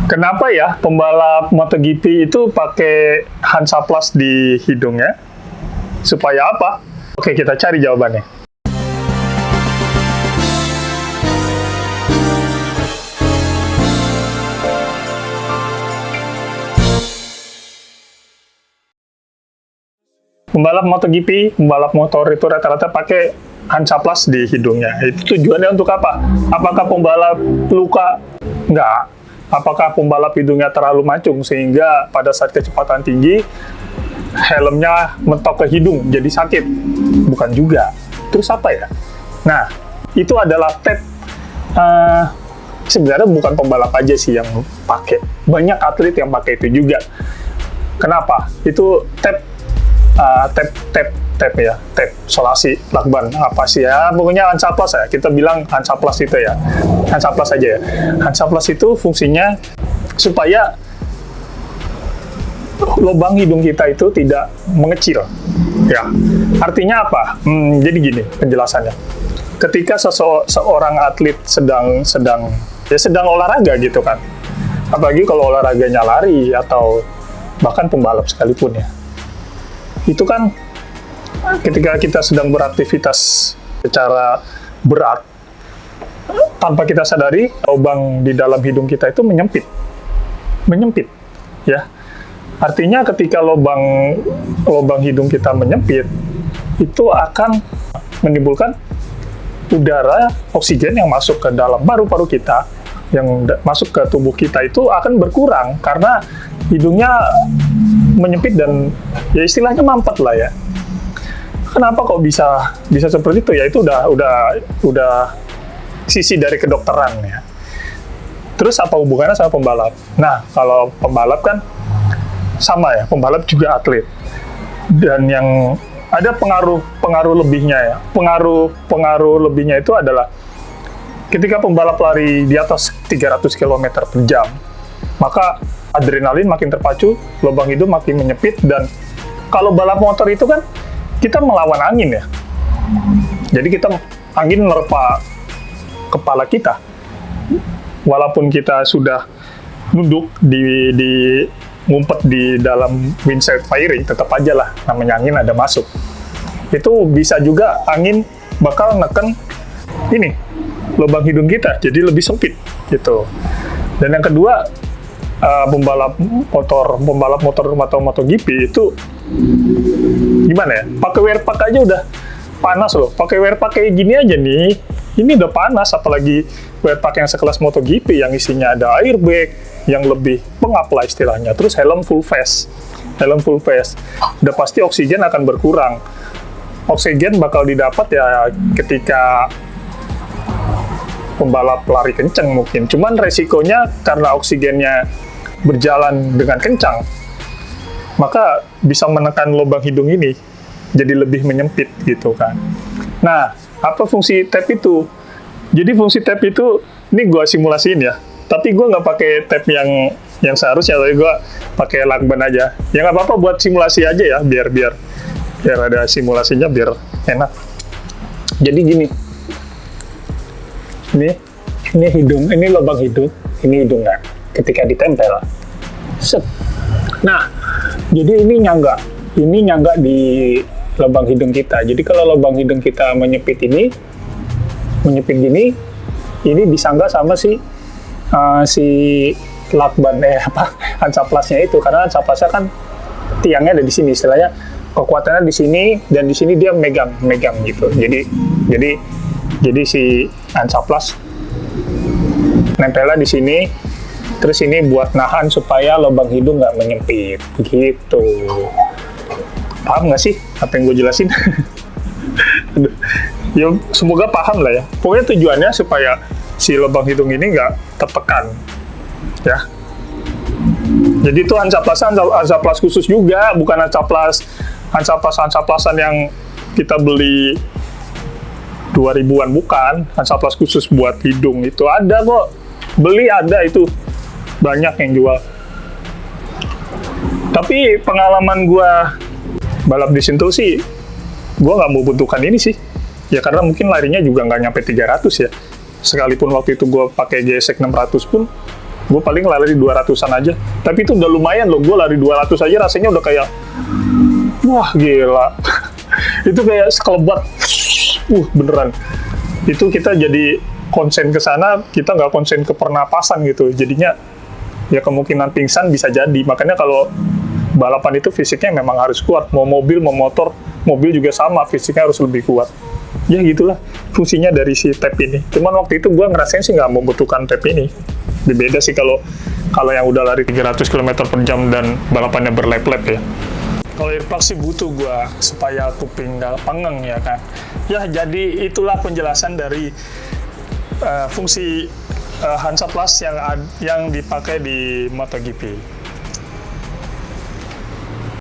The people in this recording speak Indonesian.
Kenapa ya pembalap MotoGP itu pakai Hansaplast di hidungnya? Supaya apa? Oke, kita cari jawabannya. Pembalap MotoGP, pembalap motor itu rata-rata pakai Hansaplast di hidungnya. Itu tujuannya untuk apa? Apakah pembalap luka? Enggak. Apakah pembalap hidungnya terlalu mancung sehingga pada saat kecepatan tinggi helmnya mentok ke hidung jadi sakit? Bukan juga. Terus apa ya? Nah, itu adalah tab. Sebenarnya bukan pembalap aja sih yang pakai. Banyak atlet yang pakai itu juga. Kenapa? Itu tab solasi lakban apa sih ya, pokoknya Hansaplast ya, kita bilang Hansaplast itu ya, Hansaplast aja ya. Hansaplast itu fungsinya supaya lubang hidung kita itu tidak mengecil ya. Artinya apa? Jadi gini penjelasannya, ketika seorang atlet sedang olahraga gitu kan, apalagi kalau olahraganya lari atau bahkan pembalap sekalipun ya, itu kan ketika kita sedang beraktivitas secara berat, tanpa kita sadari, lubang di dalam hidung kita itu menyempit, ya. Artinya ketika lubang hidung kita menyempit, itu akan menimbulkan udara, oksigen yang masuk ke dalam paru-paru kita, yang masuk ke tubuh kita itu akan berkurang karena hidungnya menyempit dan ya istilahnya mampet lah ya. Kenapa kok bisa seperti itu? Ya itu udah sisi dari kedokteran ya. Terus apa hubungannya sama pembalap? Nah, kalau pembalap kan sama ya, pembalap juga atlet. Dan yang ada pengaruh lebihnya ya. Pengaruh lebihnya itu adalah ketika pembalap lari di atas 300 km per jam, maka adrenalin makin terpacu, lubang hidung makin menyempit, dan kalau balap motor itu kan kita melawan angin ya. Jadi angin menerpa kepala kita. Walaupun kita sudah nunduk di ngumpet di dalam windshield fairing, tetap aja lah namanya angin ada masuk. Itu bisa juga angin bakal neken ini lubang hidung kita jadi lebih sempit gitu. Dan yang kedua, pembalap motor atau MotoGP itu gimana ya? Pakai wear pack aja udah panas loh. Pakai wear pack kayak gini aja nih, ini udah panas, apalagi wear pack yang sekelas MotoGP yang isinya ada airbag yang lebih pengap lah istilahnya. Terus helm full face. Udah pasti oksigen akan berkurang. Oksigen bakal didapat ya ketika pembalap lari kenceng mungkin. Cuman resikonya karena oksigennya berjalan dengan kencang, maka bisa menekan lubang hidung ini jadi lebih menyempit gitu kan. Nah, apa fungsi tab itu? Jadi fungsi tab itu, ini gue simulasiin ya, tapi gue nggak pakai tab yang seharusnya, tapi gue pakai lakban aja. Ya nggak apa-apa buat simulasi aja ya, biar ada simulasinya biar enak. Jadi gini, ini hidung, ini lubang hidung, ini hidungnya. Ketika ditempel, set. Nah, jadi ini nyangga di lubang hidung kita. Jadi kalau lubang hidung kita menyempit gini, ini disangga sama si lakban Hansaplastnya itu, karena Hansaplastnya kan tiangnya ada di sini, istilahnya kekuatannya di sini, dan di sini dia megang gitu. Jadi si Hansaplast nempelnya di sini. Terus ini buat nahan supaya lubang hidung nggak menyempit, gitu. Paham nggak sih apa yang gue jelasin? Ya, semoga paham lah ya. Pokoknya tujuannya supaya si lubang hidung ini nggak tertekan, ya. Jadi itu Hansaplast khusus juga, bukan Hansaplasan yang kita beli 2000-an, bukan. Hansaplast khusus buat hidung itu ada kok. Beli ada itu. Banyak yang jual. Tapi pengalaman gue balap di Sentul sih, gue nggak mau butuhkan ini sih. Ya karena mungkin larinya juga nggak nyampe 300 ya. Sekalipun waktu itu gue pakai GSX 600 pun, Gue paling lari 200-an aja. Tapi itu udah lumayan loh, gue lari 200 aja rasanya udah kayak, wah gila. Itu kayak sekelebat. Beneran. Itu kita jadi konsen ke sana, kita nggak konsen ke pernapasan gitu. Jadinya ya kemungkinan pingsan bisa jadi. Makanya kalau balapan itu fisiknya memang harus kuat. Mau mobil, mau motor, mobil juga sama, fisiknya harus lebih kuat. Ya gitulah fungsinya dari si tab ini. Cuman waktu itu gue ngerasain sih nggak membutuhkan tab ini. Beda sih kalau yang udah lari 300 km per jam dan balapannya berlap-lap ya. Kalau earplug sih butuh gue supaya kuping nggak pengeng ya kan. Ya jadi itulah penjelasan dari fungsi Hansa Plus yang dipakai di MotoGP.